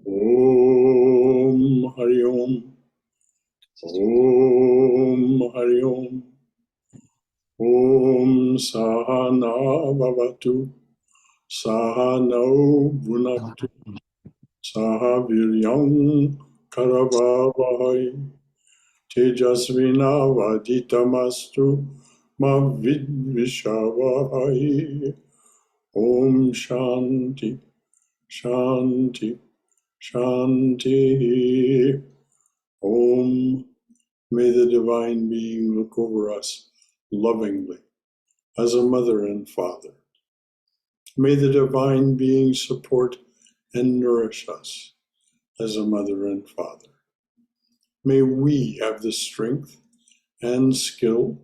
Om Hari Om. Om Hari Om. Om Sahana Bhavatu. Sahano Bhunaktu. Saha Viryam Karavavai. Tejasvina Vaditamastu. Ma Vidvishavai. Om Shanti. Shanti. Shanti. Om. May the Divine Being look over us lovingly as a mother and father. May the Divine Being support and nourish us as a mother and father. May we have the strength and skill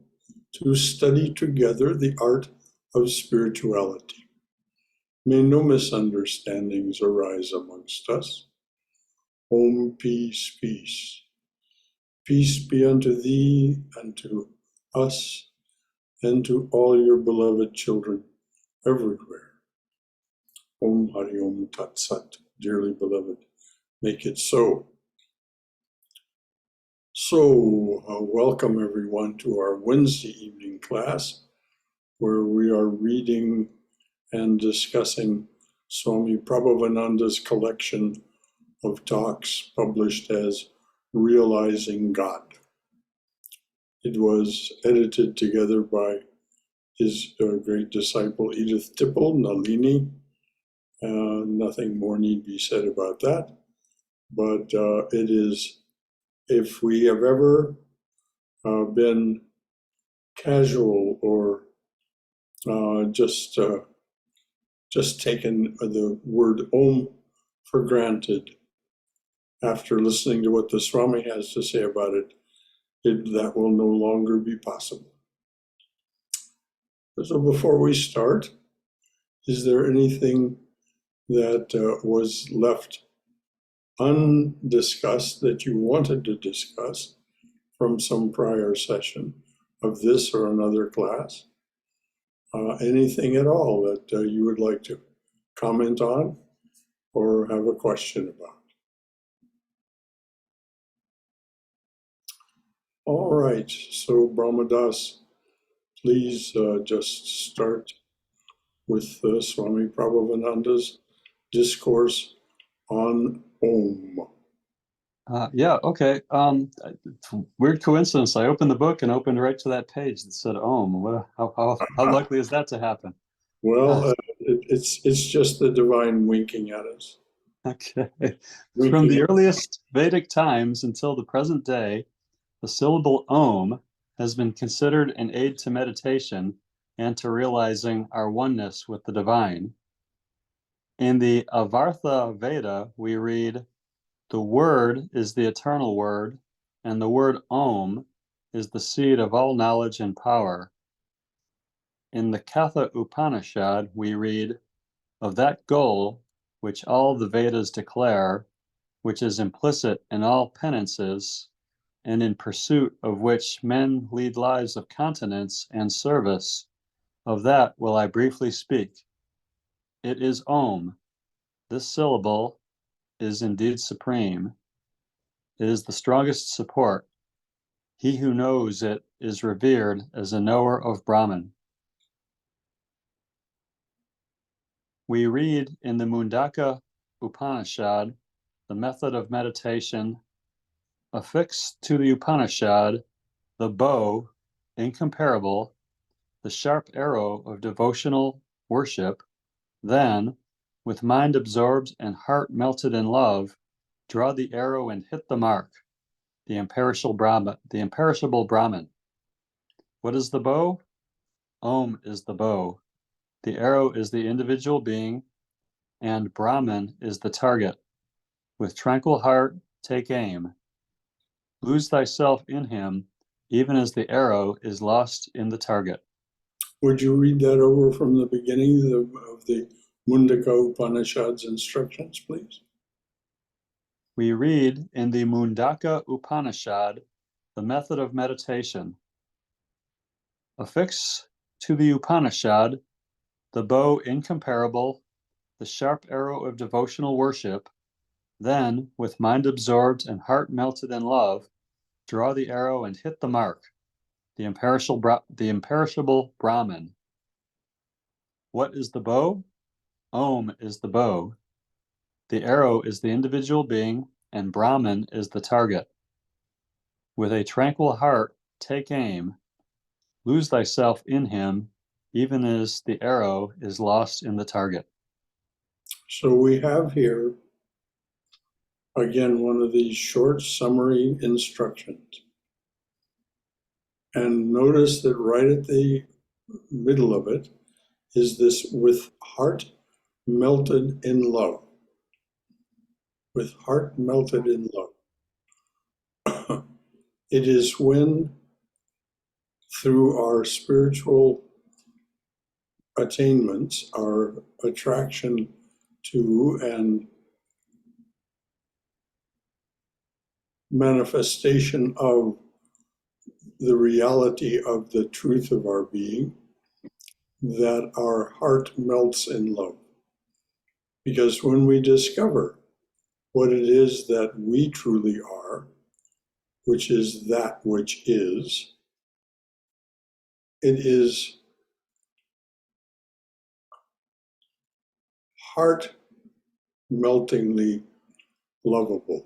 to study together the art of spirituality. May no misunderstandings arise amongst us. Om, peace, peace. Peace be unto thee and to us and to all your beloved children everywhere. Om Hari Om Tat Sat, dearly beloved, make it so. So, welcome everyone to our Wednesday evening class, where we are reading and discussing Swami Prabhavananda's collection of talks published as Realizing God. It was edited together by his great disciple Edith Tipple, Nalini. Nothing more need be said about that. But it is, if we have ever been casual or just taken the word Om for granted after listening to what the Swami has to say about it, that will no longer be possible. So before we start, is there anything that was left undiscussed that you wanted to discuss from some prior session of this or another class? Anything at all that you would like to comment on or have a question about? All right, so Brahmadas, please just start with Swami Prabhavananda's discourse on Om. Okay. Weird coincidence. I opened the book and opened right to that page that said Om. How likely is that to happen? Well, it's just the divine winking at us. Okay. From the earliest Vedic times until the present day, the syllable Om has been considered an aid to meditation and to realizing our oneness with the divine. In the Avartha Veda, we read, "The word is the eternal word, and the word Om is the seed of all knowledge and power." In the Katha Upanishad, we read, "Of that goal which all the Vedas declare, which is implicit in all penances, and in pursuit of which men lead lives of continence and service, of that will I briefly speak. It is Om. This syllable is indeed supreme. It is the strongest support. He who knows it is revered as a knower of Brahman." We read in the Mundaka Upanishad, the method of meditation: "Affix to the Upanishad the bow incomparable, the sharp arrow of devotional worship, then, with mind absorbed and heart melted in love, draw the arrow and hit the mark, the imperishable Brahman. What is the bow? Om is the bow. The arrow is the individual being, and Brahman is the target. With tranquil heart, take aim. Lose thyself in him, even as the arrow is lost in the target." Would you read that over from the beginning of the Mundaka Upanishad's instructions, please? We read in the Mundaka Upanishad, the method of meditation: "Affix to the Upanishad the bow incomparable, the sharp arrow of devotional worship, Then, with mind absorbed and heart melted in love, draw the arrow and hit the mark, the imperishable Brahman. What is the bow? Om is the bow. The arrow is the individual being, and Brahman is the target. With a tranquil heart, take aim. Lose thyself in him, even as the arrow is lost in the target. So we have here, again, one of these short summary instructions. And notice that right at the middle of it is this with heart melted in love. With heart melted in love. It is when, through our spiritual attainments, our attraction to and manifestation of the reality of the truth of our being, that our heart melts in love. Because when we discover what it is that we truly are, which is that which is, it is heart meltingly lovable.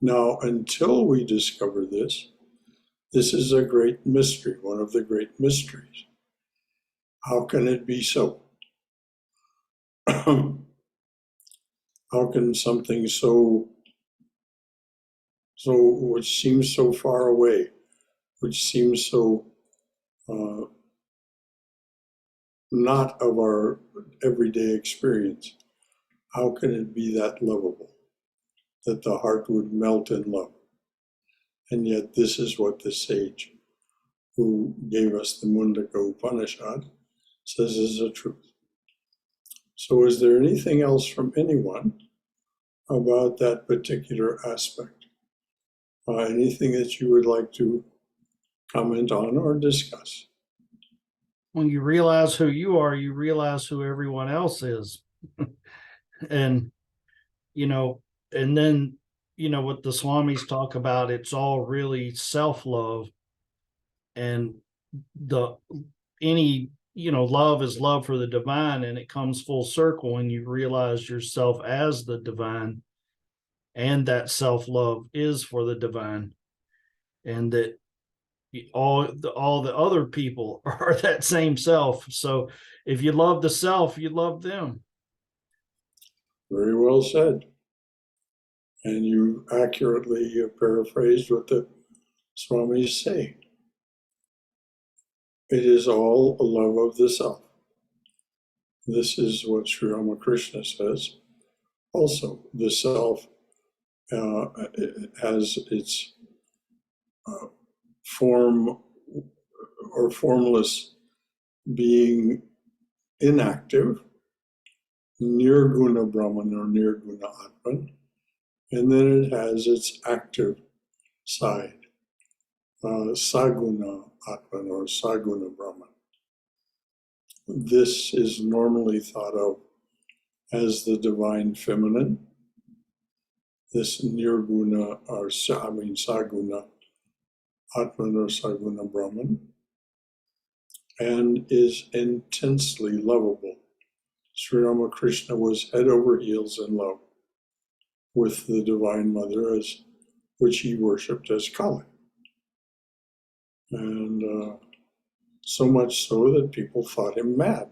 Now, until we discover this, this is a great mystery, one of the great mysteries. How can it be so? How can something which seems so far away, which seems so not of our everyday experience, how can it be that lovable, that the heart would melt in love? And yet this is what the sage who gave us the Mundaka Upanishad says is the truth. So is there anything else from anyone about that particular aspect? Anything that you would like to comment on or discuss? When you realize who you are, you realize who everyone else is. And, and then, what the Swamis talk about, it's all really self-love. And love is love for the divine, and it comes full circle when you realize yourself as the divine, and that self-love is for the divine, and that all the other people are that same self. So if you love the self, you love them. Very well said. And you accurately paraphrased what the Swamis say. It is all a love of the self. This is what Sri Ramakrishna says. Also, the self has its form or formless being inactive, Nirguna Brahman or Nirguna Atman, and then it has its active side, Saguna Atman or Saguna Brahman. This is normally thought of as the divine feminine, this Nirguna Saguna Atman or Saguna Brahman, and is intensely lovable. Sri Ramakrishna was head over heels in love with the Divine Mother, which he worshipped as Kali. And so much so that people thought him mad,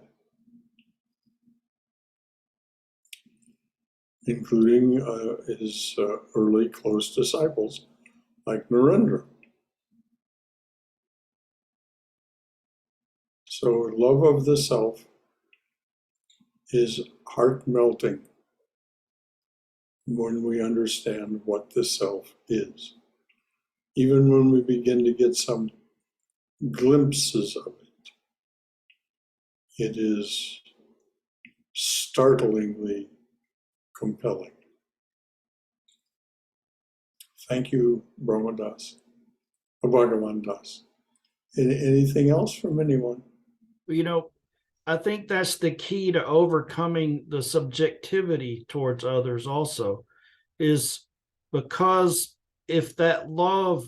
including his early close disciples like Narendra. So love of the self is heart melting when we understand what the self is. Even when we begin to get some glimpses of it, it is startlingly compelling. Thank you, Brahmadas, Bhagavan Das. Anything else from anyone? I think that's the key to overcoming the subjectivity towards others also, is because if that love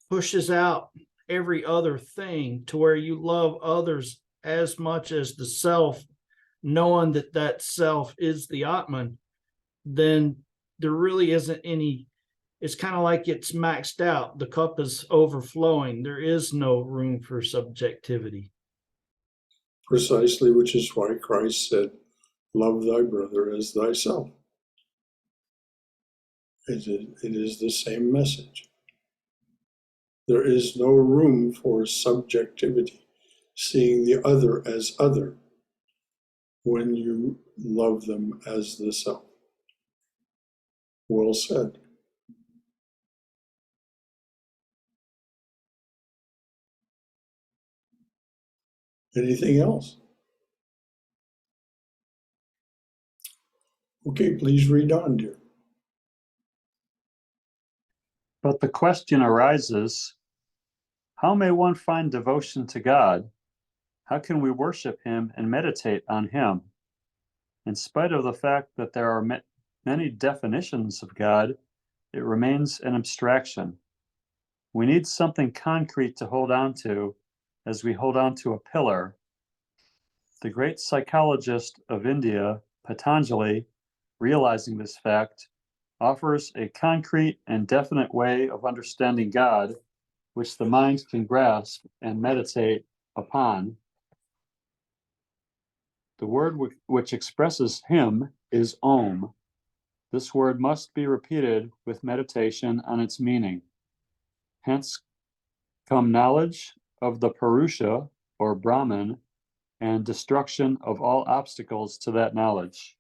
pushes out every other thing to where you love others as much as the self, knowing that that self is the Atman, then there really isn't any, it's kind of like it's maxed out. The cup is overflowing. There is no room for subjectivity. Precisely, which is why Christ said, love thy brother as thyself. It is the same message. There is no room for subjectivity, seeing the other as other, when you love them as the self. Well said. Anything else? Okay, please read on, dear. But the question arises, how may one find devotion to God? How can we worship him and meditate on him? In spite of the fact that there are many definitions of God, it remains an abstraction. We need something concrete to hold on to as we hold on to a pillar. The great psychologist of India, Patanjali, realizing this fact, offers a concrete and definite way of understanding God, which the mind can grasp and meditate upon. The word which expresses him is Om. This word must be repeated with meditation on its meaning. Hence come knowledge of the Purusha, or Brahman, and destruction of all obstacles to that knowledge.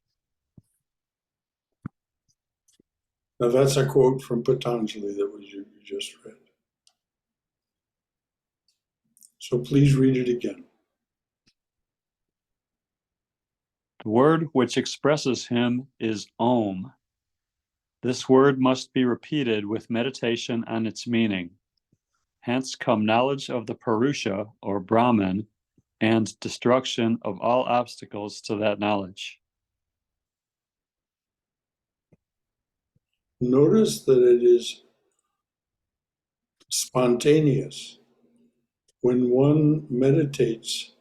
Now that's a quote from Patanjali that was you just read. So please read it again. The word which expresses him is Om. This word must be repeated with meditation on its meaning. Hence come knowledge of the Purusha, or Brahman, and destruction of all obstacles to that knowledge. Notice that it is spontaneous. When one meditates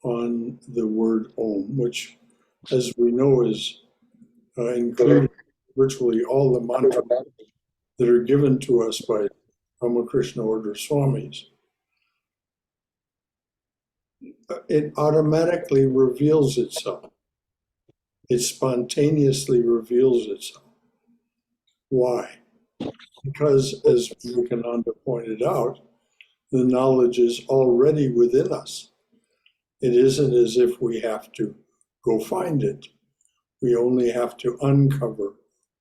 on the word Om, which, as we know, is included virtually all the mantras that are given to us by Ramakrishna Order Swamis, it automatically reveals itself. It spontaneously reveals itself. Why? Because, as Vivekananda pointed out, the knowledge is already within us. It isn't as if we have to go find it. We only have to uncover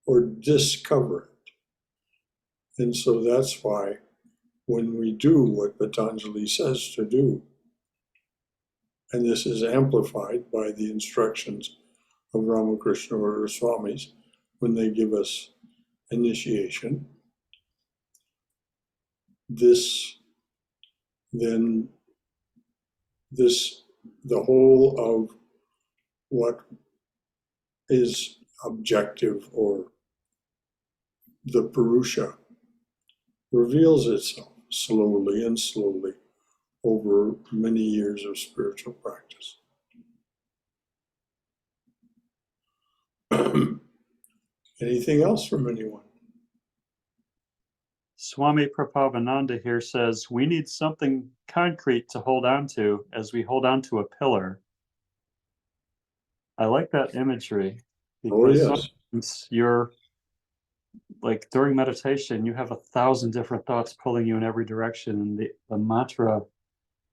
or discover it. And so that's why when we do what Patanjali says to do, and this is amplified by the instructions of Ramakrishna Order Swamis when they give us initiation, the whole of what is objective or the Purusha reveals itself slowly and slowly over many years of spiritual practice. Anything else from anyone? Swami Prabhavananda here says, we need something concrete to hold on to as we hold on to a pillar. I like that imagery because sometimes you're like during meditation, you have 1,000 different thoughts pulling you in every direction. And the mantra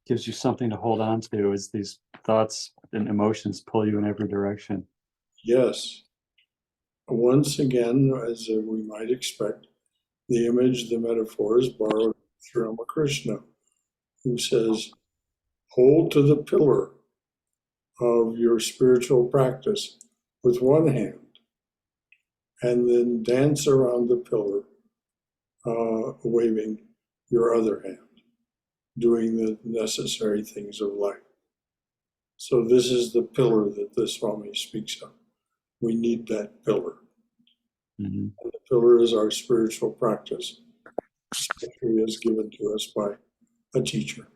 gives you something to hold on to as these thoughts and emotions pull you in every direction. Yes. Once again, as we might expect, the image, the metaphor is borrowed from Ramakrishna, who says, hold to the pillar of your spiritual practice with one hand, and then dance around the pillar, waving your other hand, doing the necessary things of life. So this is the pillar that the Swami speaks of. We need that pillar. Mhm. And the pillar is our spiritual practice, which is given to us by a teacher.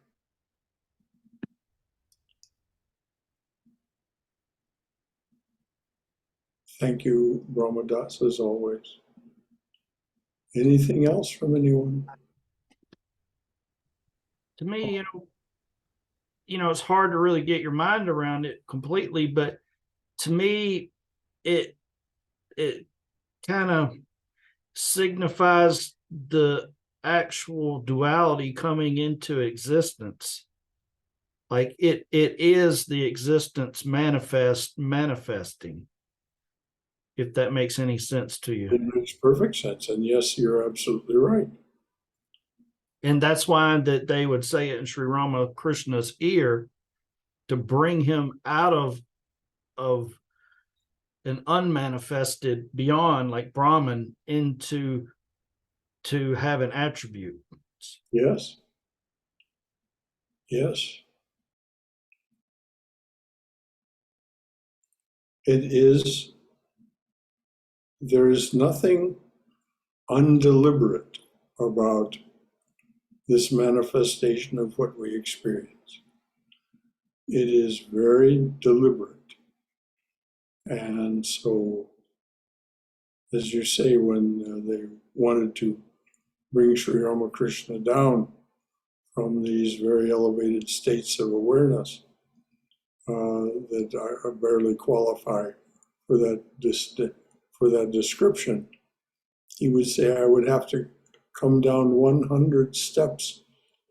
Thank you, Brahmadas, as always. Anything else from anyone? To me, it's hard to really get your mind around it completely, but to me, it kind of signifies the actual duality coming into existence. Like it is the existence manifesting, if that makes any sense to you. It makes perfect sense. And yes, you're absolutely right. And that's why that they would say it in Sri Ramakrishna's ear to bring him out of an unmanifested beyond like Brahman into to have an attribute. Yes. Yes. It is, there is nothing undeliberate about this manifestation of what we experience. It is very deliberate. And so, as you say, when they wanted to bring Sri Ramakrishna down from these very elevated states of awareness that are barely qualify for that description, he would say, I would have to come down 100 steps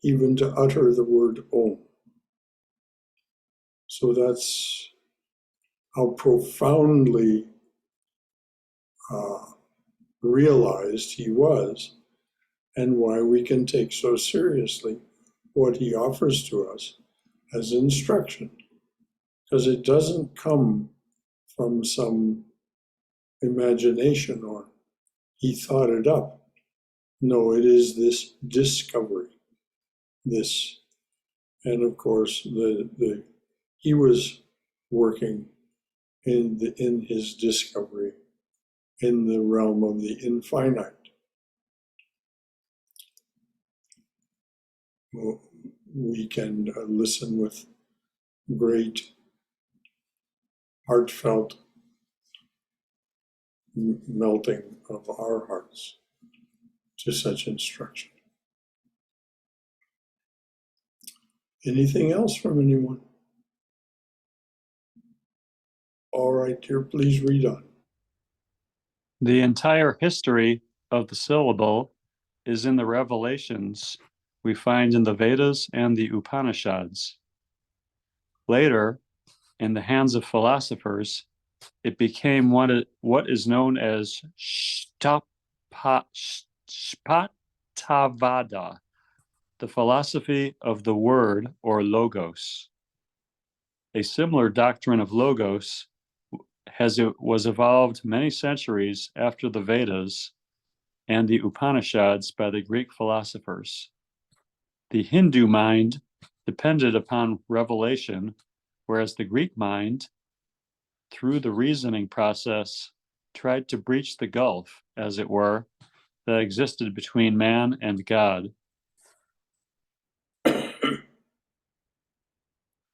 even to utter the word Om. So that's how profoundly realized he was, and why we can take so seriously what he offers to us as instruction. Because it doesn't come from some imagination or he thought it up. No, it is this discovery. This, and of course, he was working in his discovery in the realm of the infinite. We can listen with great heartfelt melting of our hearts to such instruction. Anything else from anyone? All right, dear, please read on. The entire history of the syllable is in the revelations we find in the Vedas and the Upanishads. Later, in the hands of philosophers, it became what is known as Shpatavada, the philosophy of the word or logos. A similar doctrine of logos was evolved many centuries after the Vedas and the Upanishads by the Greek philosophers. The Hindu mind depended upon revelation, whereas the Greek mind, through the reasoning process, tried to breach the gulf, as it were, that existed between man and God.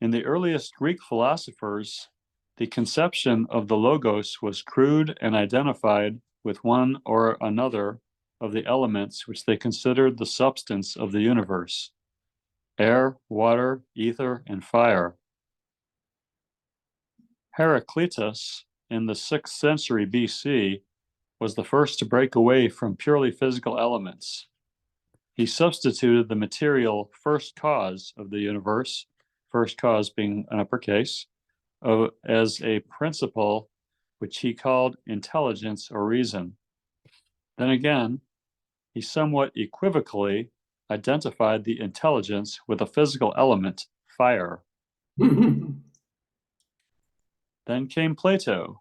In the earliest Greek philosophers, the conception of the logos was crude and identified with one or another of the elements which they considered the substance of the universe: air, water, ether, and fire. Heraclitus, in the 6th century BC, was the first to break away from purely physical elements. He substituted the material first cause of the universe, first cause being an uppercase, as a principle which he called intelligence or reason. Then again, he somewhat equivocally identified the intelligence with a physical element, fire. Then came Plato,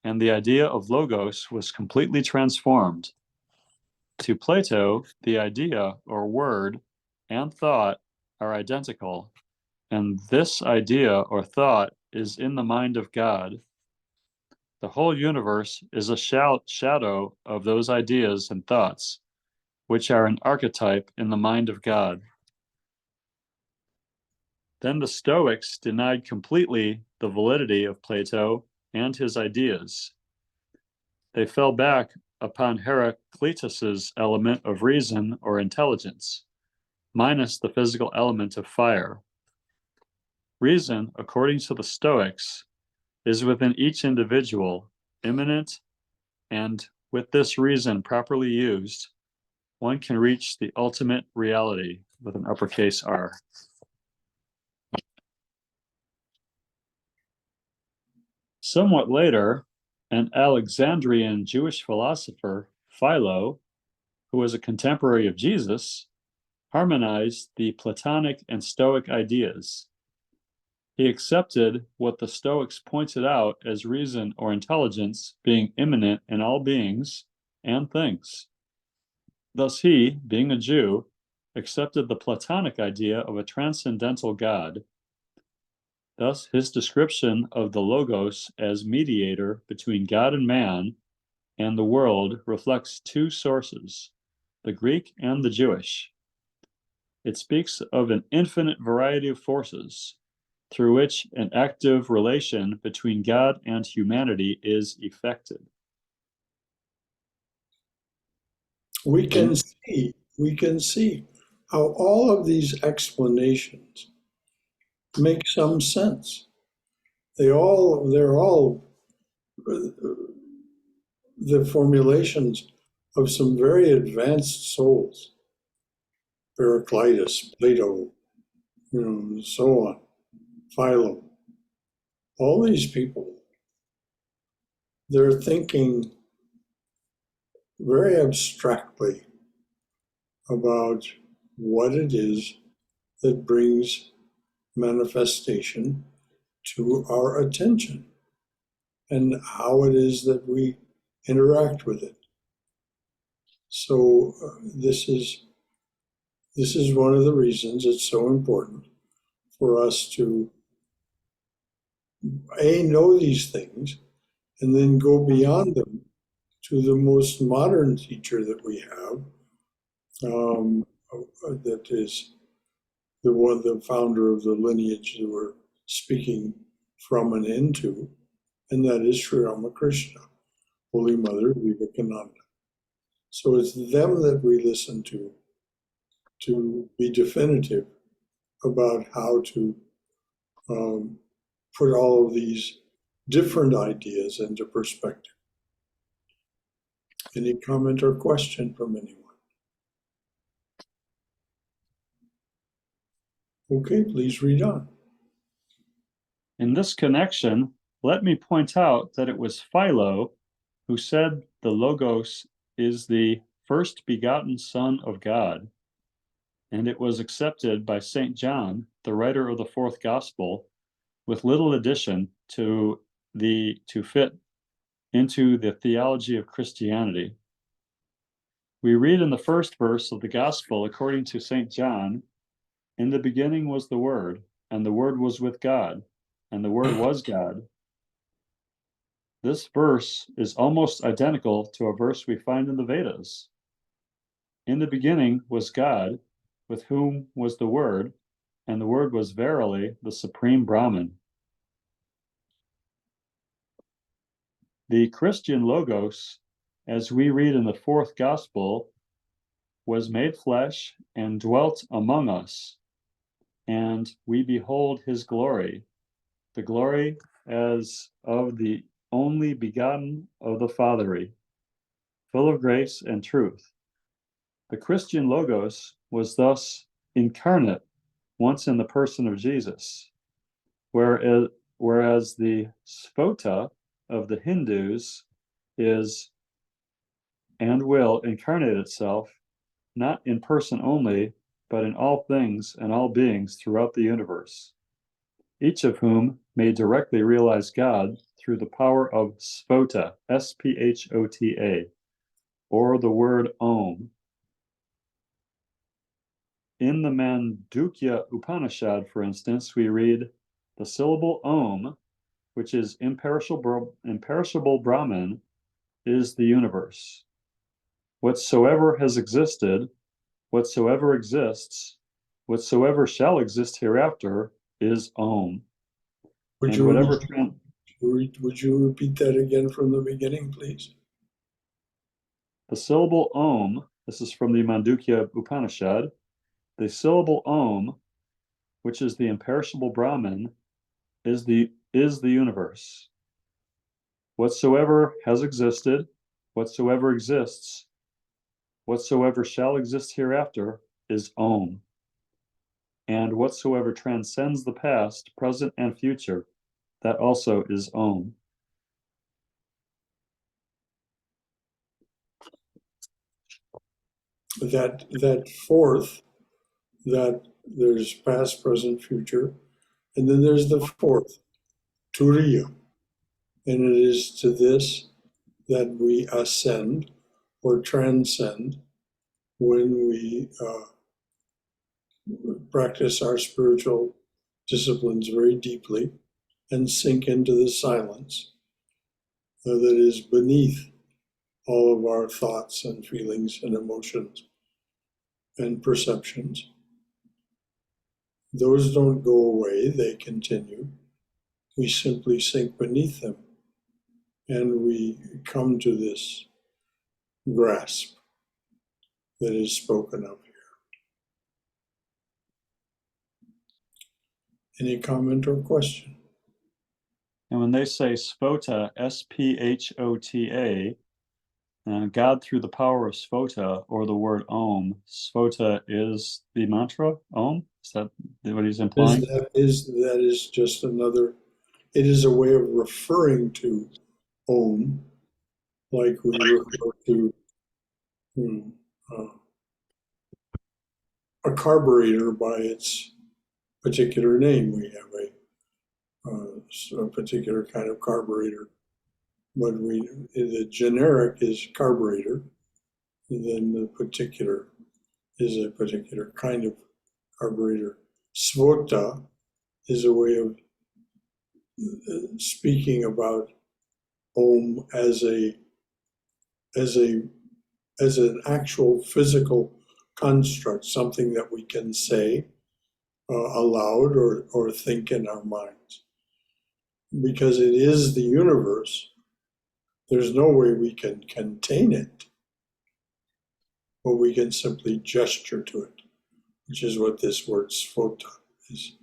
and the idea of logos was completely transformed. To Plato, the idea or word and thought are identical, and this idea or thought is in the mind of God. The whole universe is a shadow of those ideas and thoughts, which are an archetype in the mind of God. Then the Stoics denied completely the validity of Plato and his ideas. They fell back upon Heraclitus's element of reason or intelligence, minus the physical element of fire. Reason, according to the Stoics, is within each individual, immanent, and with this reason properly used, one can reach the ultimate reality with an uppercase R. Somewhat later, an Alexandrian Jewish philosopher, Philo, who was a contemporary of Jesus, harmonized the Platonic and Stoic ideas. He accepted what the Stoics pointed out as reason or intelligence being immanent in all beings and things. Thus he, being a Jew, accepted the Platonic idea of a transcendental God. Thus his description of the Logos as mediator between God and man and the world reflects two sources, the Greek and the Jewish. It speaks of an infinite variety of forces through which an active relation between God and humanity is effected. We can see how all of these explanations make some sense. They're all the formulations of some very advanced souls. Heraclitus, Plato, so on, Philo. All these people, they're thinking very abstractly about what it is that brings manifestation to our attention and how it is that we interact with it. So this is one of the reasons it's so important for us to know these things and then go beyond them to the most modern teacher that we have, that is the founder of the lineage that we're speaking from and into, and that is Sri Ramakrishna, Holy Mother Vivekananda. So it's them that we listen to be definitive about how to put all of these different ideas into perspective. Any comment or question from anyone? Okay, please read on. In this connection, let me point out that it was Philo who said the Logos is the first begotten Son of God, and it was accepted by St. John, the writer of the fourth Gospel, with little addition to fit into the theology of Christianity. We read in the first verse of the Gospel according to St. John, "In the beginning was the Word, and the Word was with God, and the Word was God." This verse is almost identical to a verse we find in the Vedas. "In the beginning was God, with whom was the Word, and the Word was verily the Supreme Brahman." The Christian Logos, as we read in the fourth Gospel, was made flesh and dwelt among us, and we behold his glory, the glory as of the only begotten of the Father, full of grace and truth. The Christian Logos was thus incarnate once in the person of Jesus, whereas the Sphota of the Hindus is and will incarnate itself not in person only, but in all things and all beings throughout the universe, each of whom may directly realize God through the power of Sphota, S-P-H-O-T-A, or the word Om. in the Mandukya Upanishad, for instance, we read the syllable Om, which is imperishable Brahman, is the universe. Whatsoever has existed, whatsoever exists, whatsoever shall exist hereafter is Om. Would And you, whatever would you repeat that again from the beginning, please? the syllable Om, this is from the Mandukya Upanishad, the syllable Om, which is the imperishable Brahman, is the universe. Whatsoever has existed, whatsoever exists, whatsoever shall exist hereafter is Om. And whatsoever transcends the past, present, and future, that also is Om. That fourth, that there's past, present, future, and then there's the fourth, Turiya. And it is to this that we ascend or transcend when we practice our spiritual disciplines very deeply and sink into the silence that is beneath all of our thoughts and feelings and emotions and perceptions. Those don't go away, they continue. We simply sink beneath them and we come to this grasp that is spoken of here. Any comment or question? And when they say Sphota, Sphota, God through the power of Sphota, or the word Om, Sphota is the mantra, Om? Is that what he's implying? That is just another, it is a way of referring to Om, like we refer to a carburetor by its particular name. We have a particular kind of carburetor, but the generic is carburetor, and then the particular is a particular kind of carburetor. Svota is a way of speaking about Om as an actual physical construct, something that we can say aloud or think in our minds. Because it is the universe, there's no way we can contain it, but we can simply gesture to it, which is what this word sphota is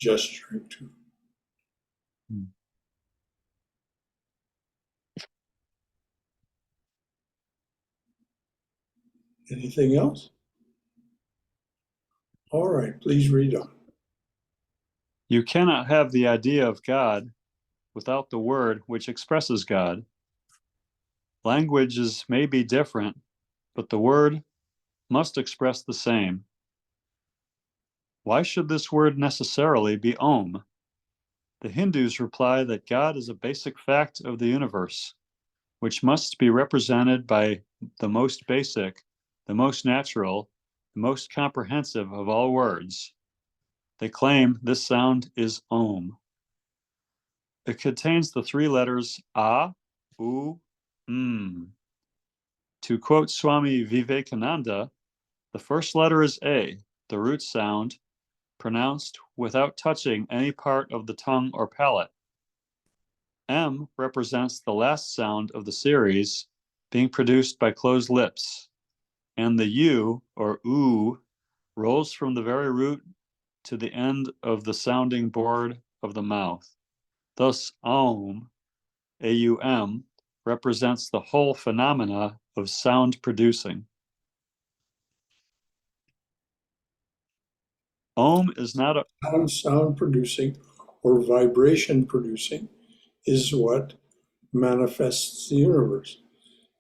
gesturing to. Anything else? All right, please read on. You cannot have the idea of God without the word which expresses God. Languages may be different, but the word must express the same. Why should this word necessarily be Om? The Hindus reply that God is a basic fact of the universe, which must be represented by the most basic, the most natural, the most comprehensive of all words. They claim this sound is Om. It contains the three letters A, U, M. To quote Swami Vivekananda, the first letter is A, the root sound, pronounced without touching any part of the tongue or palate. M represents the last sound of the series, being produced by closed lips, and the U, or U, rolls from the very root to the end of the sounding board of the mouth. Thus, Aum, A-U-M, represents the whole phenomena of sound producing. Om is not a Sound producing or vibration producing is what manifests the universe.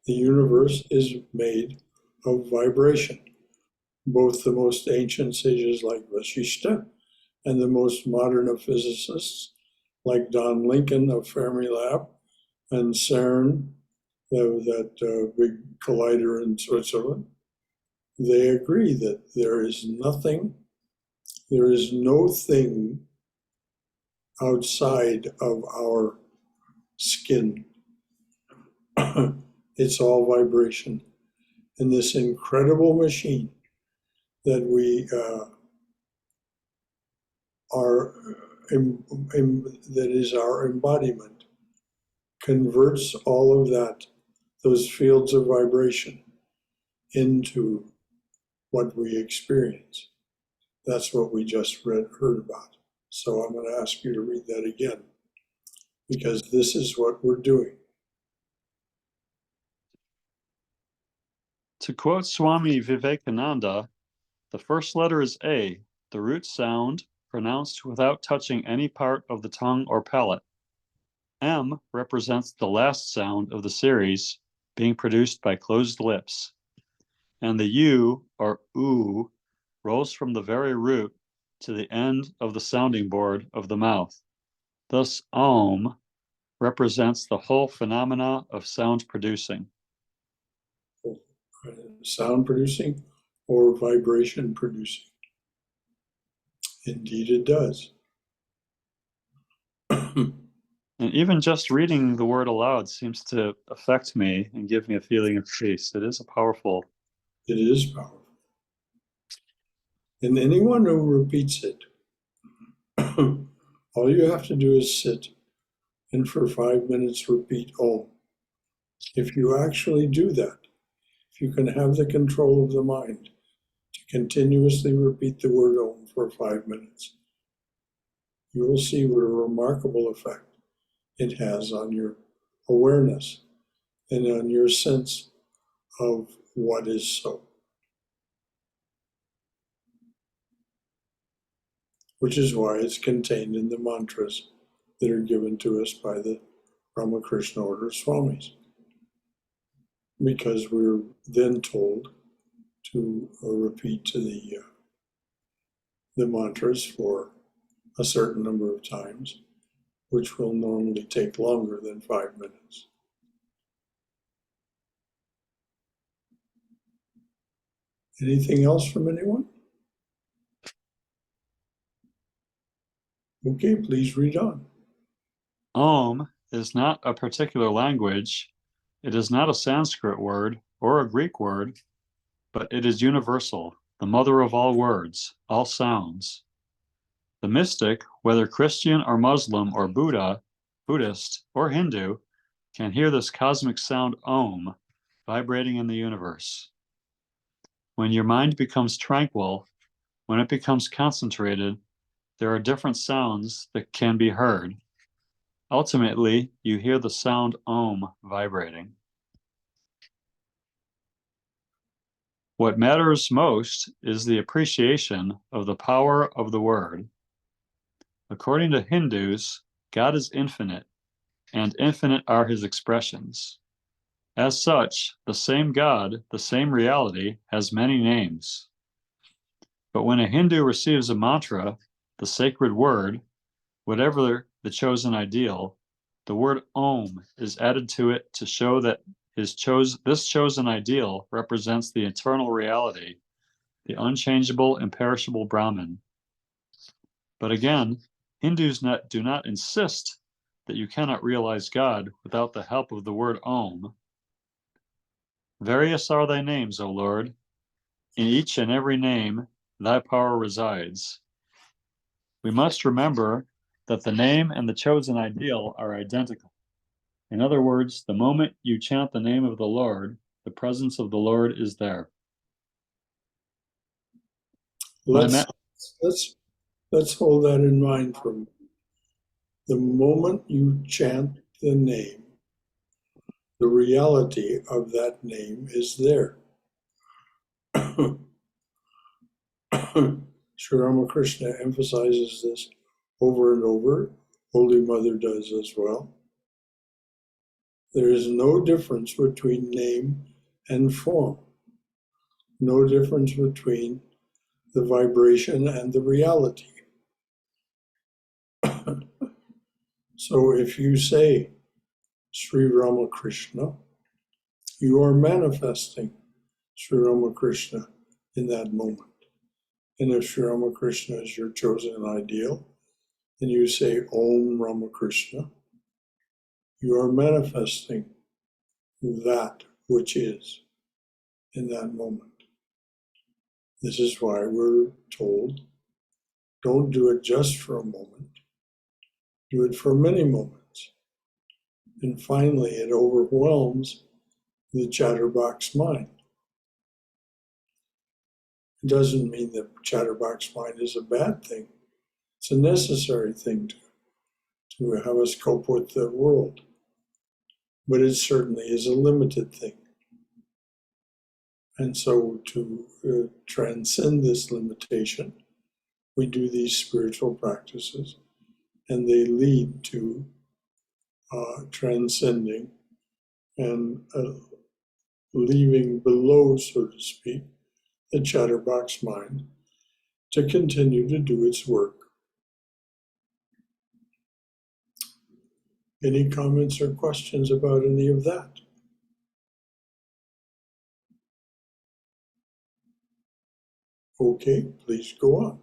The universe is made of vibration. Both the most ancient sages like Vasishta and the most modern of physicists like Don Lincoln of Fermilab and CERN, that big collider in Switzerland, they agree that there is no thing outside of our skin. It's all vibration. And this incredible machine that we that is our embodiment, converts all of that, those fields of vibration, into what we experience. That's what we just heard about. So I'm going to ask you to read that again, because this is what we're doing. To quote Swami Vivekananda, the first letter is A, the root sound, pronounced without touching any part of the tongue or palate. M represents the last sound of the series, being produced by closed lips. And the U, or oo, rolls from the very root to the end of the sounding board of the mouth. Thus, Om represents the whole phenomena of sound producing. Sound producing or vibration producing. Indeed, it does. And even just reading the word aloud seems to affect me and give me a feeling of peace. It is a powerful. It is powerful. And anyone who repeats it, all you have to do is sit and for 5 minutes repeat Om. If you actually do that, if you can have the control of the mind to continuously repeat the word Om for 5 minutes, you will see what a remarkable effect it has on your awareness and on your sense of what is so. Which is why it's contained in the mantras that are given to us by the Ramakrishna Order Swamis. Because we're then told to repeat the mantras for a certain number of times, which will normally take longer than 5 minutes. Anything else from anyone? Okay, please read on. Om is not a particular language. It is not a Sanskrit word or a Greek word, but it is universal, the mother of all words, all sounds. The mystic, whether Christian or Muslim or Buddhist or Hindu, can hear this cosmic sound Om vibrating in the universe. When your mind becomes tranquil, when it becomes concentrated, there are different sounds that can be heard. Ultimately, you hear the sound Om vibrating. What matters most is the appreciation of the power of the word. According to Hindus, God is infinite, and infinite are his expressions. As such, the same God, the same reality, has many names. But when a Hindu receives a mantra, the sacred word, whatever the chosen ideal, the word Om is added to it to show that this chosen ideal represents the eternal reality, the unchangeable, imperishable Brahman. But again, Hindus do not insist that you cannot realize God without the help of the word Om. Various are thy names, O Lord. In each and every name, thy power resides. We must remember that the name and the chosen ideal are identical. In other words, the moment you chant the name of the Lord, the presence of the Lord is there. Let's hold that in mind for a moment. The moment you chant the name, the reality of that name is there. Sri Ramakrishna emphasizes this over and over. Holy Mother does as well. There is no difference between name and form. No difference between the vibration and the reality. So if you say Sri Ramakrishna, you are manifesting Sri Ramakrishna in that moment. And if Sri Ramakrishna is your chosen ideal, and you say Om Ramakrishna, you are manifesting that which is in that moment. This is why we're told, don't do it just for a moment, do it for many moments. And finally, it overwhelms the chatterbox mind. It doesn't mean that chatterbox mind is a bad thing. It's a necessary thing to have us cope with the world. But it certainly is a limited thing. And so to transcend this limitation, we do these spiritual practices, and they lead to transcending and leaving below, so to speak, the chatterbox mind to continue to do its work. Any comments or questions about any of that? Okay, please go on.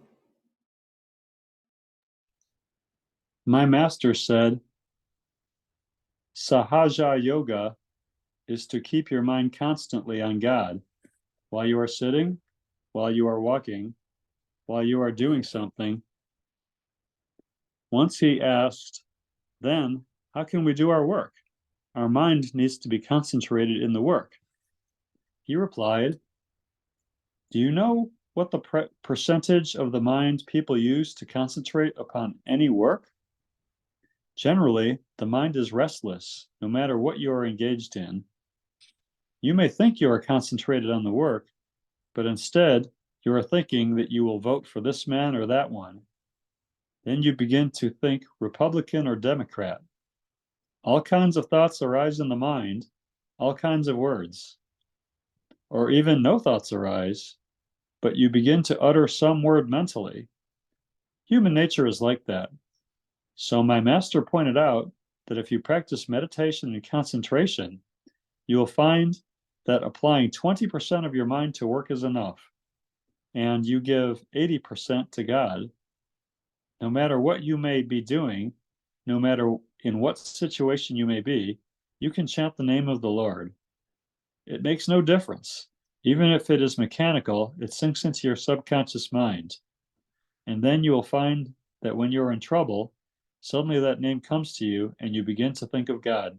My master said, Sahaja Yoga is to keep your mind constantly on God while you are sitting, while you are walking, while you are doing something. Once he asked, then, how can we do our work? Our mind needs to be concentrated in the work. He replied, do you know what the percentage of the mind people use to concentrate upon any work? Generally, the mind is restless, no matter what you are engaged in. You may think you are concentrated on the work, but instead, you are thinking that you will vote for this man or that one. Then you begin to think Republican or Democrat. All kinds of thoughts arise in the mind, all kinds of words. Or even no thoughts arise, but you begin to utter some word mentally. Human nature is like that. So my master pointed out that if you practice meditation and concentration, you will find that applying 20% of your mind to work is enough, and you give 80% to God. No matter what you may be doing, no matter in what situation you may be, you can chant the name of the Lord. It makes no difference. Even if it is mechanical, it sinks into your subconscious mind. And then you will find that when you're in trouble, suddenly that name comes to you and you begin to think of God.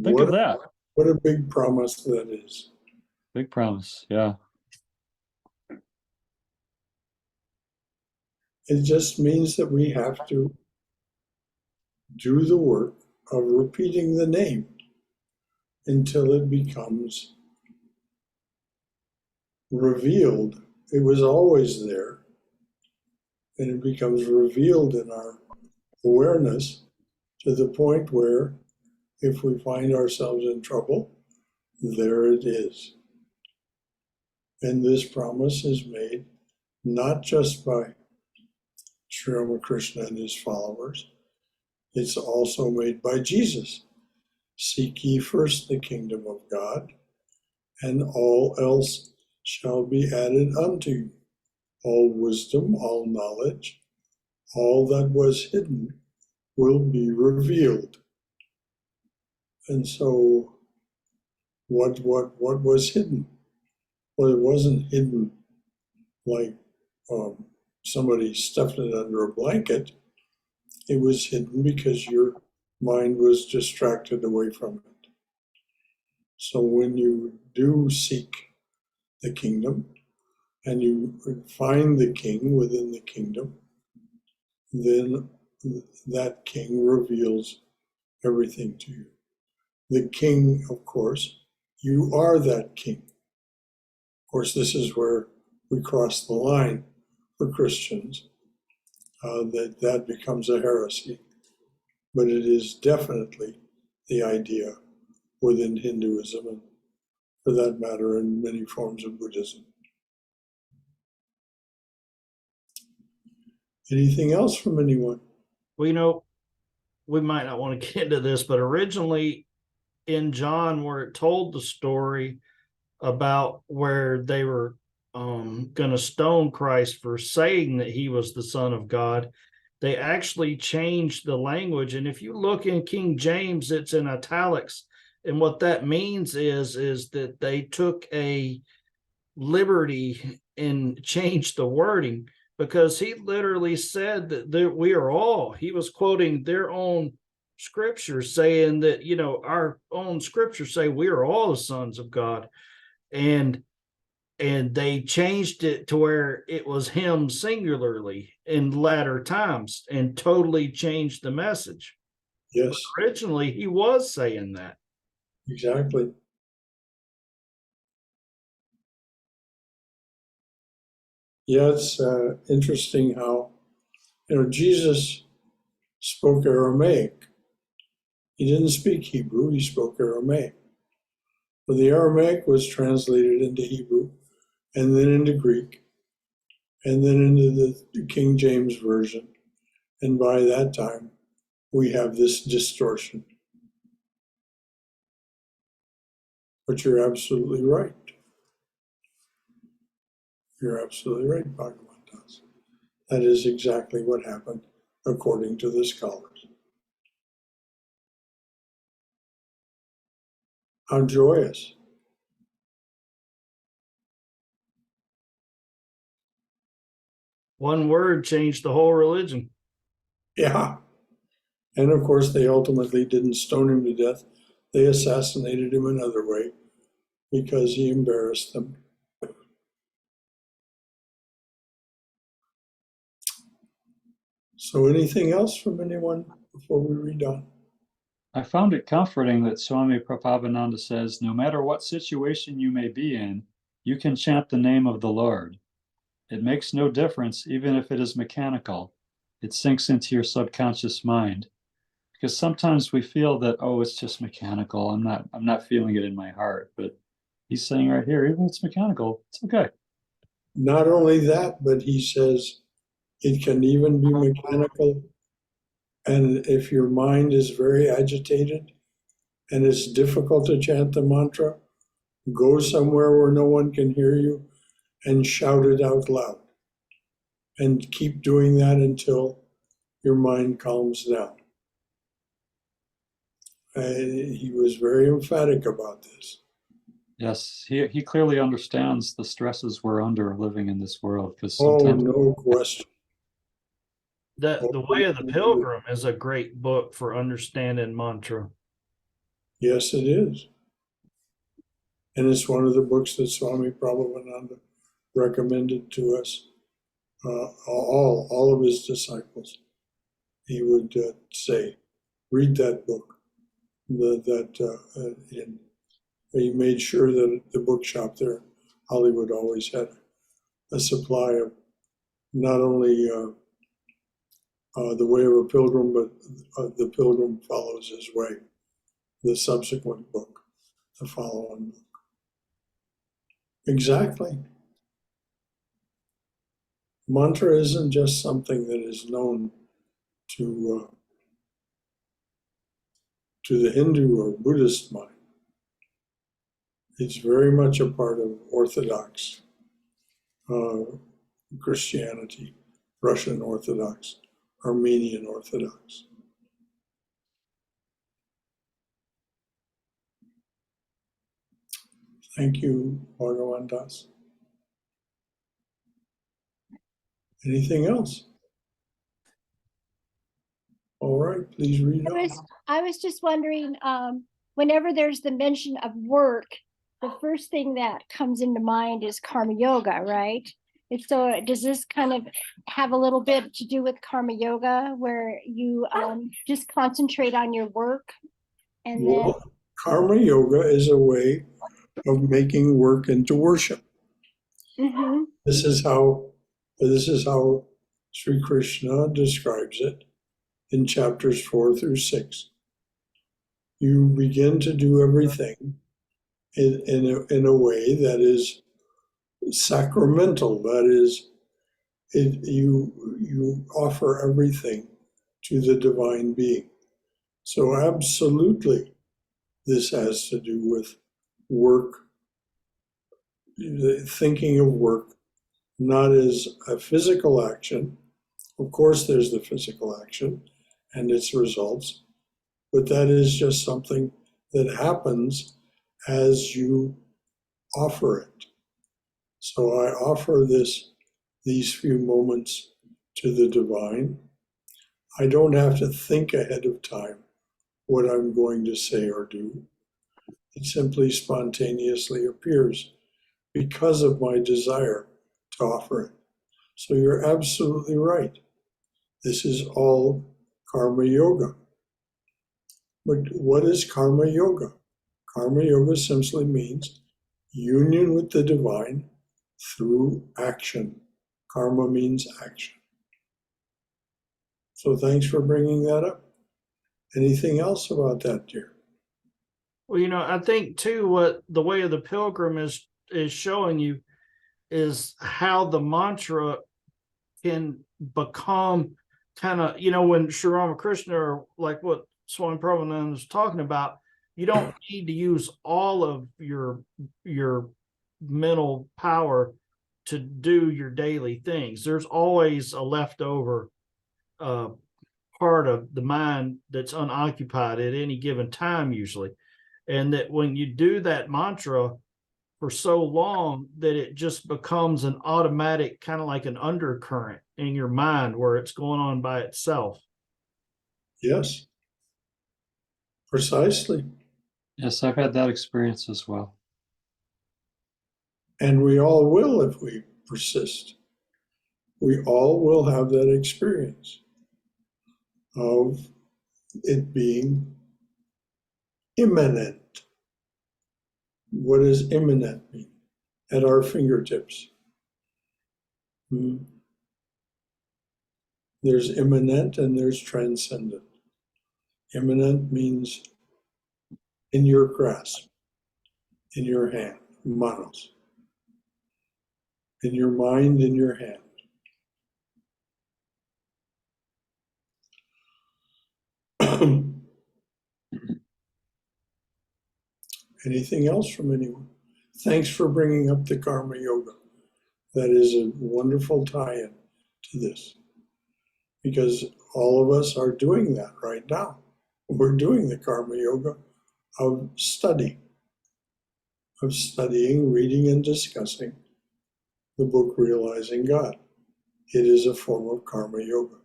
Think of that. What a big promise that is. Big promise, yeah. It just means that we have to do the work of repeating the name until it becomes revealed. It was always there, and it becomes revealed in our awareness to the point where if we find ourselves in trouble, there it is. And this promise is made not just by Sri Ramakrishna and his followers, it's also made by Jesus. Seek ye first the kingdom of God, and all else shall be added unto you. All wisdom, all knowledge, all that was hidden will be revealed. And so, what was hidden? Well, it wasn't hidden like somebody stuffed it under a blanket. It was hidden because your mind was distracted away from it. So when you do seek the kingdom and you find the king within the kingdom, then that king reveals everything to you. The king, of course, you are that king. Of course, this is where we cross the line for Christians, that becomes a heresy. But it is definitely the idea within Hinduism, and for that matter, in many forms of Buddhism. Anything else from anyone? Well, we might not want to get into this, but originally in John, where it told the story about where they were going to stone Christ for saying that he was the Son of God. They actually changed the language. And if you look in King James, it's in italics. And what that means is that they took a liberty and changed the wording, because he literally said that we are all, he was quoting their own scriptures saying that, you know, our own scriptures say we are all the sons of God. And they changed it to where it was him singularly in latter times and totally changed the message. Yes, But originally he was saying that. exactly. Yeah, it's interesting how, Jesus spoke Aramaic. He didn't speak Hebrew, he spoke Aramaic. But the Aramaic was translated into Hebrew and then into Greek and then into the King James Version. And by that time, we have this distortion. But you're absolutely right. You're absolutely right, Bhagavantas. That is exactly what happened, according to the scholars. How joyous. One word changed the whole religion. Yeah. And of course, they ultimately didn't stone him to death. They assassinated him another way because he embarrassed them. So, anything else from anyone before we read on? I found it comforting that Swami Prabhavananda says, no matter what situation you may be in, you can chant the name of the Lord. It makes no difference, even if it is mechanical. It sinks into your subconscious mind. Because sometimes we feel that, oh, it's just mechanical. I'm not feeling it in my heart. But he's saying right here, even if it's mechanical, it's okay. Not only that, but he says it can even be mechanical. And if your mind is very agitated and it's difficult to chant the mantra, go somewhere where no one can hear you and shout it out loud. And keep doing that until your mind calms down. He was very emphatic about this. Yes, he clearly understands the stresses we're under living in this world. Because Oh, sometimes, no question. The Way of the Pilgrim is a great book for understanding mantra. Yes, it is. And it's one of the books that Swami Prabhavananda recommended to us, all of his disciples. He would say, read that book. And he made sure that the bookshop there in Hollywood always had a supply of not only The Way of a Pilgrim, but The Pilgrim Follows His Way, the subsequent book, the follow-on book. Exactly. Mantra isn't just something that is known to the Hindu or Buddhist mind. It's very much a part of Orthodox Christianity, Russian Orthodox, Armenian Orthodox. Thank you, Bhagavan Das. Anything else? All right, please read on. I was just wondering, whenever there's the mention of work, the first thing that comes into mind is karma yoga, right? And so does this kind of have a little bit to do with karma yoga, where you just concentrate on your work and then Well, karma yoga is a way of making work into worship. Mhm. This is how Sri Krishna describes it in chapters 4 through 6. You begin to do everything in a way that is sacramental. That is, you offer everything to the divine being. So absolutely, this has to do with work thinking of work not as a physical action. Of course, there's the physical action and its results, but that is just something that happens as you offer it. So I offer these few moments to the divine. I don't have to think ahead of time what I'm going to say or do. It simply spontaneously appears because of my desire to offer it. So you're absolutely right. This is all karma yoga. But what is karma yoga? Karma yoga simply means union with the divine through action. Karma means action. So thanks for bringing that up. Anything else about that, dear? Well, I think too, what the way of the pilgrim is showing you is how the mantra can become kind of, when Sri Ramakrishna, or like what Swami Prabhavananda was talking about, you don't need to use all of your mental power to do your daily things. There's always a leftover part of the mind that's unoccupied at any given time, usually. And that when you do that mantra for so long, that it just becomes an automatic, kind of like an undercurrent in your mind where it's going on by itself. Yes, precisely. Yes, I've had that experience as well. And we all will if we persist. We all will have that experience of it being immanent. What does immanent mean? At our fingertips. There's immanent and there's transcendent. Immanent means in your grasp, in your hand, manos, in your mind, in your hand. Anything else from anyone? Thanks for bringing up the karma yoga. That is a wonderful tie-in to this, because all of us are doing that right now. We're doing the karma yoga of studying, reading, and discussing the book Realizing God. It is a form of karma yoga.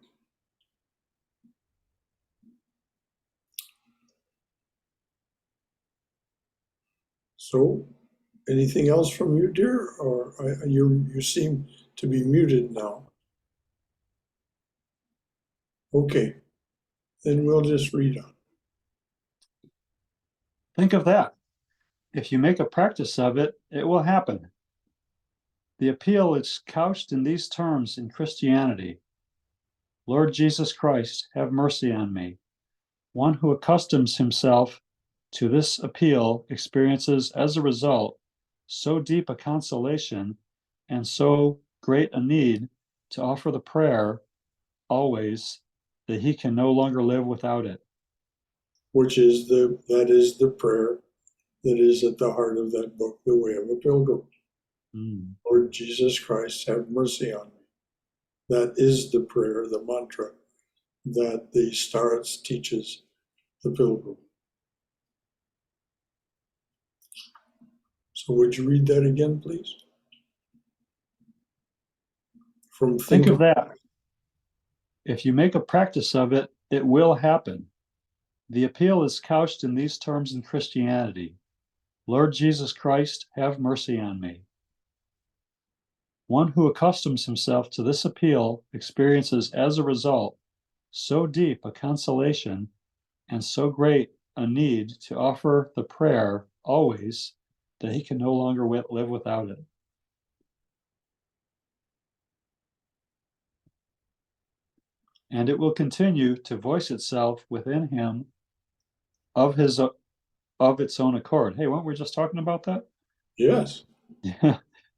So, anything else from you, dear? Or you seem to be muted now. Okay, then we'll just read on. Think of that. If you make a practice of it, it will happen. The appeal is couched in these terms in Christianity. Lord Jesus Christ, have mercy on me. One who accustoms himself to this appeal experiences as a result so deep a consolation and so great a need to offer the prayer always that he can no longer live without it. That is the prayer that is at the heart of that book, The Way of a Pilgrim. Lord Jesus Christ, have mercy on me. That is the prayer, the mantra that the Starets teaches the pilgrim. So would you read that again, please? Think of that. If you make a practice of it, it will happen. The appeal is couched in these terms in Christianity. Lord Jesus Christ, have mercy on me. One who accustoms himself to this appeal experiences as a result so deep a consolation and so great a need to offer the prayer always that he can no longer live without it. And it will continue to voice itself within him of its own accord. Hey, weren't we just talking about that? Yes.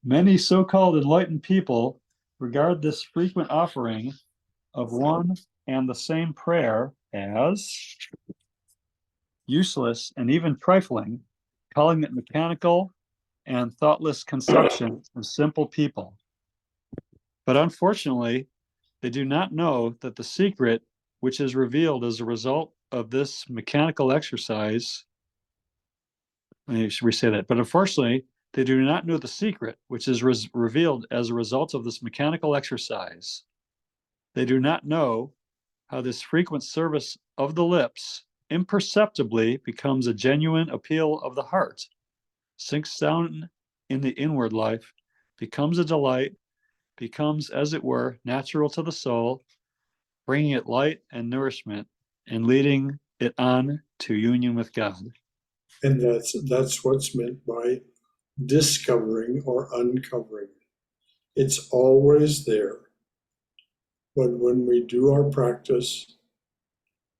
Many so-called enlightened people regard this frequent offering of one and the same prayer as useless and even trifling, calling it mechanical and thoughtless conception of simple people. But unfortunately, they do not know that the secret, which is revealed as a result of this mechanical exercise, should we say that? But unfortunately, they do not know the secret, which is revealed as a result of this mechanical exercise. They do not know how this frequent service of the lips imperceptibly becomes a genuine appeal of the heart, sinks down in the inward life, becomes a delight, becomes, as it were, natural to the soul, bringing it light and nourishment and leading it on to union with God. And that's what's meant by discovering or uncovering. It's always there. But when we do our practice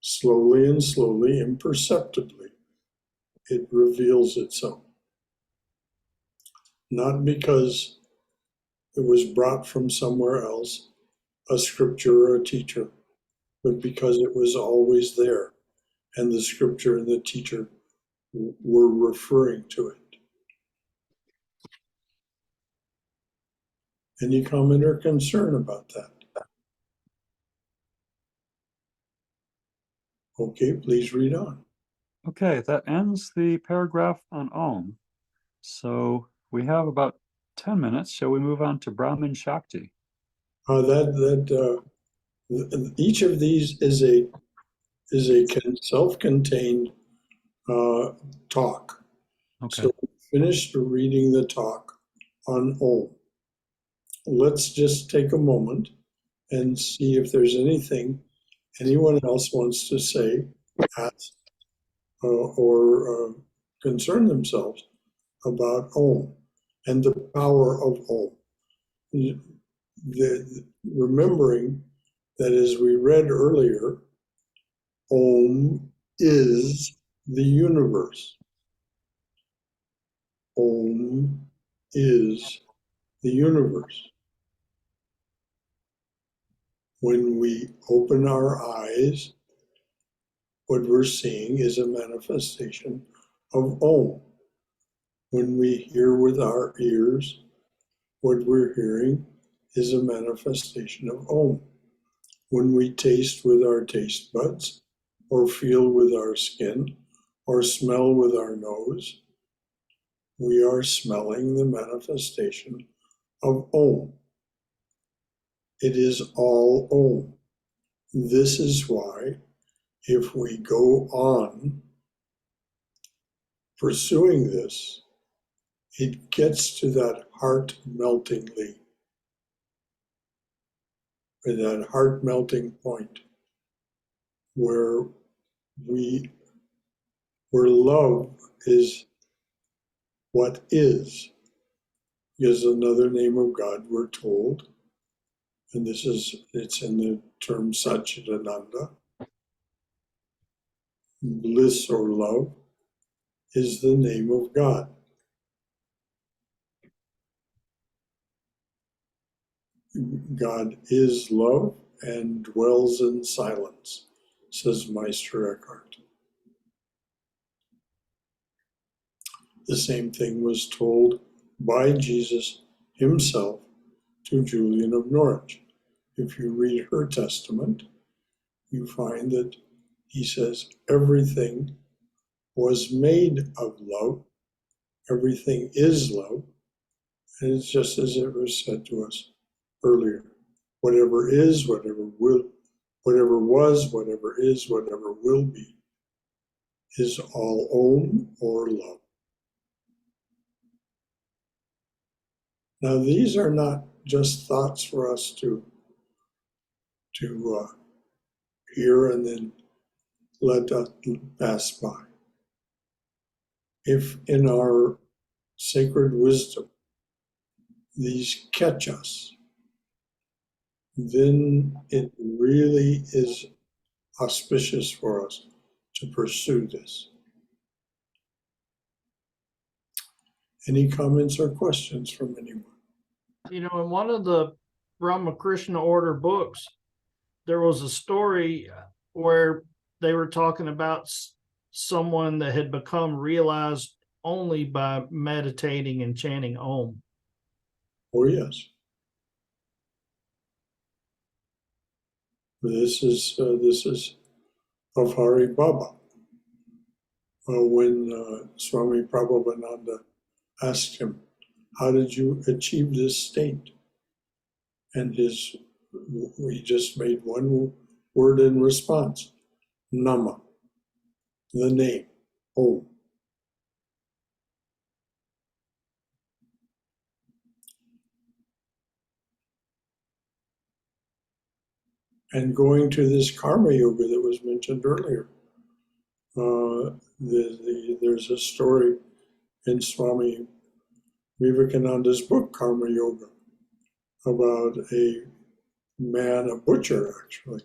slowly and slowly, imperceptibly, it reveals itself. Not because it was brought from somewhere else, a scripture or a teacher, but because it was always there, and the scripture and the teacher were referring to it. Any comment or concern about that? Okay, please read on. Okay, that ends the paragraph on Om. So we have about 10 minutes. Shall we move on to Brahman Shakti? Each of these is a self-contained talk. Okay. So we finished reading the talk on Om. Let's just take a moment and see if there's anything anyone else wants to say, ask, or concern themselves about Om and the power of Om. Remembering that, as we read earlier, Om is the universe. Om is the universe. When we open our eyes, what we're seeing is a manifestation of Om. When we hear with our ears, what we're hearing is a manifestation of Om. When we taste with our taste buds, or feel with our skin, or smell with our nose, we are smelling the manifestation of Om. It is all Om. This is why, if we go on pursuing this, it gets to that heart meltingly, or that heart melting point where love is what is another name of God, we're told. And it's in the term Satchidananda. Bliss or love is the name of God. God is love and dwells in silence, says Meister Eckhart. The same thing was told by Jesus himself to Julian of Norwich. If you read her testament, you find that he says everything was made of love, everything is love, and it's just as it was said to us earlier. Whatever is, whatever will, whatever was, whatever is, whatever will be, is all Om or love. Now, these are not just thoughts for us to hear and then let us pass by. If in our sacred wisdom these catch us, then it really is auspicious for us to pursue this. Any comments or questions from anyone? You know, in one of the Ramakrishna order books, there was a story where they were talking about someone that had become realized only by meditating and chanting Om. Oh, yes. This is of Hari Baba. When Swami Prabhavananda asked him, "How did you achieve this state?" And he just made one word in response: Nama, the name, Om. And going to this karma yoga that was mentioned earlier, there's a story in Swami Vivekananda's book, Karma Yoga, about a man, a butcher actually,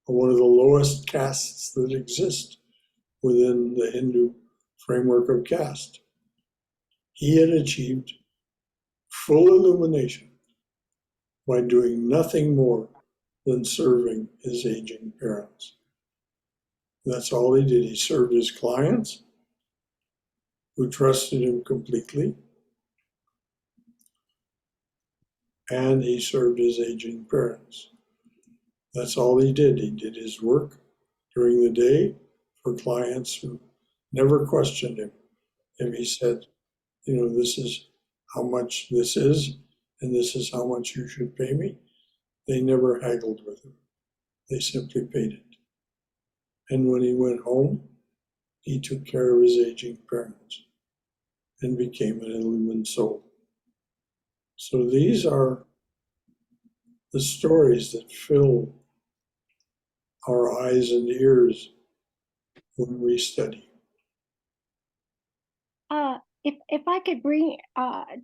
one of the lowest castes that exist within the Hindu framework of caste. He had achieved full illumination by doing nothing more than serving his aging parents. That's all he did. He served his clients, who trusted him completely, and he served his aging parents. That's all he did. He did his work during the day for clients who never questioned him. If he said, this is how much this is, and this is how much you should pay me, they never haggled with him. They simply paid it. And when he went home, he took care of his aging parents and became an illumined soul. So these are the stories that fill our eyes and ears when we study. If I could bring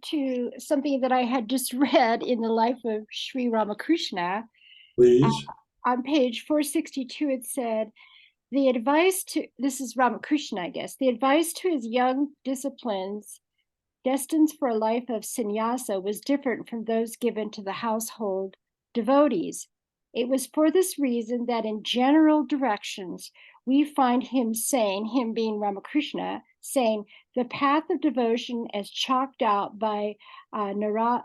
to something that I had just read in the life of Sri Ramakrishna, Please. On page 462, it said, this is Ramakrishna, I guess, the advice to his young disciplines destined for a life of sannyasa was different from those given to the household devotees. It was for this reason that in general directions, we find him being Ramakrishna, saying the path of devotion as chalked out by Narada,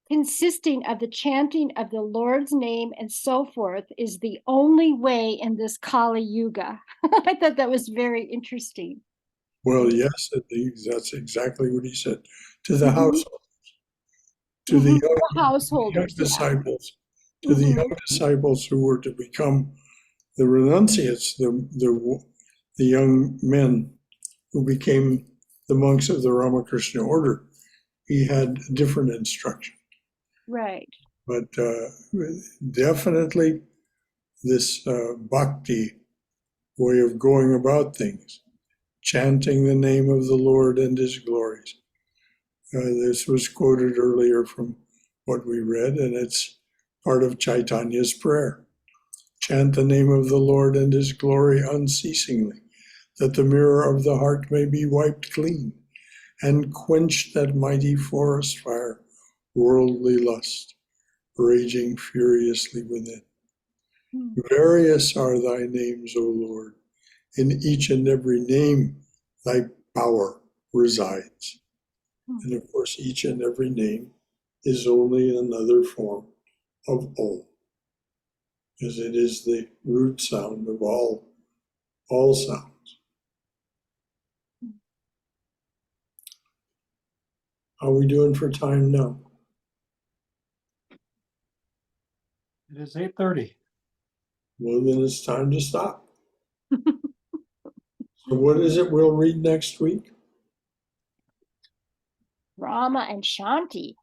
consisting of the chanting of the Lord's name and so forth, is the only way in this Kali Yuga. I thought that was very interesting. Well, yes, that's exactly what he said to the householders, to the young disciples, to the young disciples who were to become the renunciates, the young men who became the monks of the Ramakrishna order. He had different instruction. Right. But definitely this bhakti way of going about things, chanting the name of the Lord and his glories. This was quoted earlier from what we read, and it's part of Chaitanya's prayer. Chant the name of the Lord and his glory unceasingly, that the mirror of the heart may be wiped clean, and quench that mighty forest fire, worldly lust, raging furiously within. Various are thy names, O Lord. In each and every name thy power resides. And of course, each and every name is only another form of Om, because it is the root sound of all sounds. How are we doing for time now? It is 8:30. Well, then it's time to stop. So what is it we'll read next week? Rama and Shanti.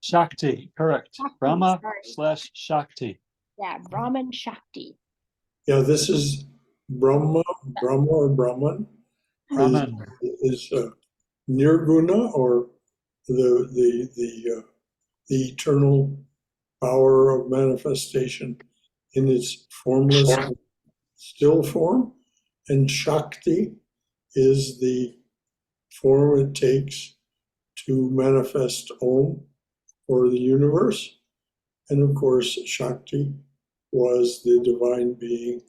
Shakti, correct. Shakti, Brahma sorry. / Shakti. Yeah, Brahman Shakti. Yeah, this is Brahma or Brahman. Brahman. Is Nirguna, or the eternal power of manifestation in its formless, still form, and Shakti is the form it takes to manifest Om for the universe. And of course, Shakti was the divine being,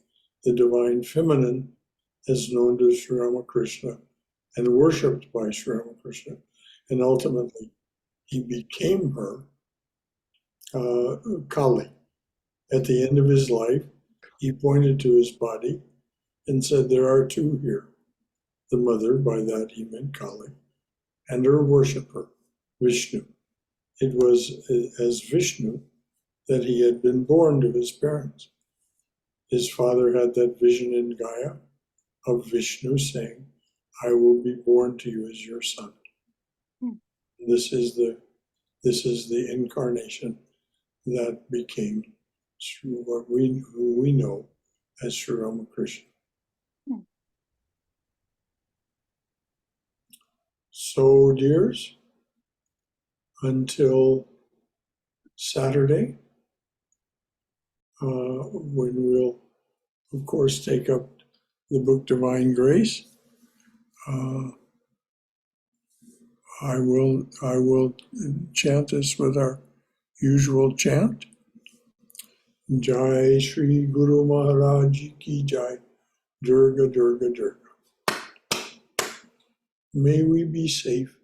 the divine feminine as known to Sri Ramakrishna and worshipped by Sri Ramakrishna. And ultimately, he became her Kali. At the end of his life, he pointed to his body and said, there are two here. The mother, by that he meant Kali, and her worshipper, Vishnu. It was as Vishnu that he had been born to his parents. His father had that vision in Gaia of Vishnu saying, I will be born to you as your son. This is the incarnation that became who we know as Sri Ramakrishna. So, dears, until Saturday, when we'll, of course, take up the book Divine Grace, I will chant this with our usual chant. Jai Shri Guru Maharaj Ki Jai, Durga Durga Durga. May we be safe.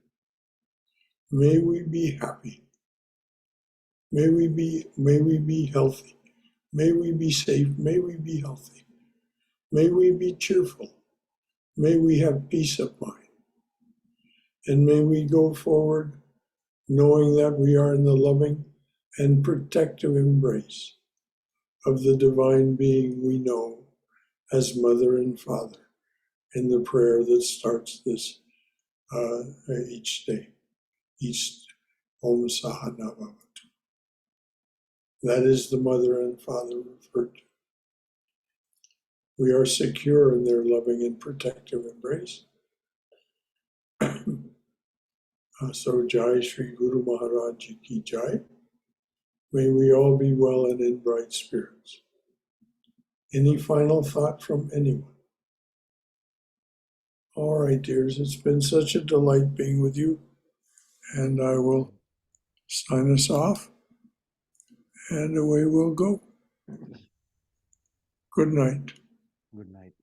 May we be happy. May we be healthy. May we be safe. May we be healthy. May we be cheerful. May we have peace of mind. And may we go forward knowing that we are in the loving and protective embrace of the divine being we know as Mother and Father in the prayer that starts this each day, each Om Sahana Bhavatu. That is the Mother and Father referred to. We are secure in their loving and protective embrace. So Jai Shri Guru Maharaj Ki Jai. May we all be well and in bright spirits. Any final thought from anyone? All right, dears, it's been such a delight being with you, and I will sign us off, and away we'll go. Good night. Good night.